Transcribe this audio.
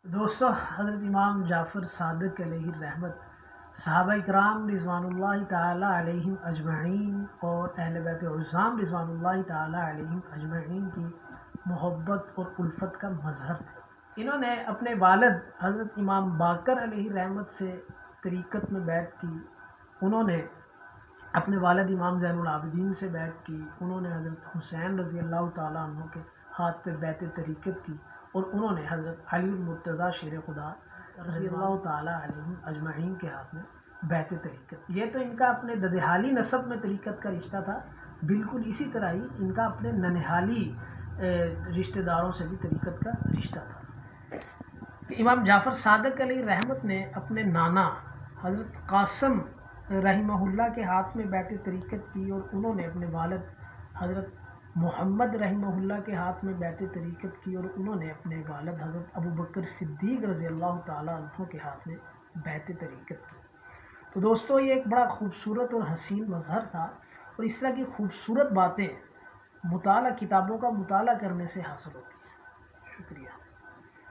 دوستو، حضرت امام جعفر صادق علیہ رحمت، صحابہ اکرام رضوان اللہ تعالی علیہم اجمعین اور اہل بیت عظام رضوان اللہ تعالی علیہم اجمعین کی محبت اور الفت کا مظہر تھے۔ انہوں نے اپنے والد حضرت امام باقر علیہ رحمت سے طریقت میں بیعت کی، انہوں نے اپنے والد امام زین العابدین سے بیعت کی، انہوں نے حضرت حسین رضی اللہ تعالیٰ عنہ کے ہاتھ پہ بیعت طریقت کی، اور انہوں نے حضرت علی المرتضیٰ شیر خدا رضی اللہ تعالیٰ علیہ اجمعین کے ہاتھ میں بیعت طریقت۔ یہ تو ان کا اپنے ددحالی نسب میں طریقت کا رشتہ تھا، بالکل اسی طرح ہی ان کا اپنے ننہالی رشتہ داروں سے بھی طریقت کا رشتہ تھا۔ امام جعفر صادق علیہ رحمت نے اپنے نانا حضرت قاسم رحمہ اللہ کے ہاتھ میں بیعت طریقت کی، اور انہوں نے اپنے والد حضرت محمد رحمہ اللہ کے ہاتھ میں بیعت طریقت کی، اور انہوں نے اپنے والد حضرت ابوبکر صدیق رضی اللہ تعالیٰ عنہ کے ہاتھ میں بیعت طریقت کی۔ تو دوستو، یہ ایک بڑا خوبصورت اور حسین مظہر تھا، اور اس طرح کی خوبصورت باتیں مطالعہ کتابوں کا مطالعہ کرنے سے حاصل ہوتی ہیں۔ شکریہ۔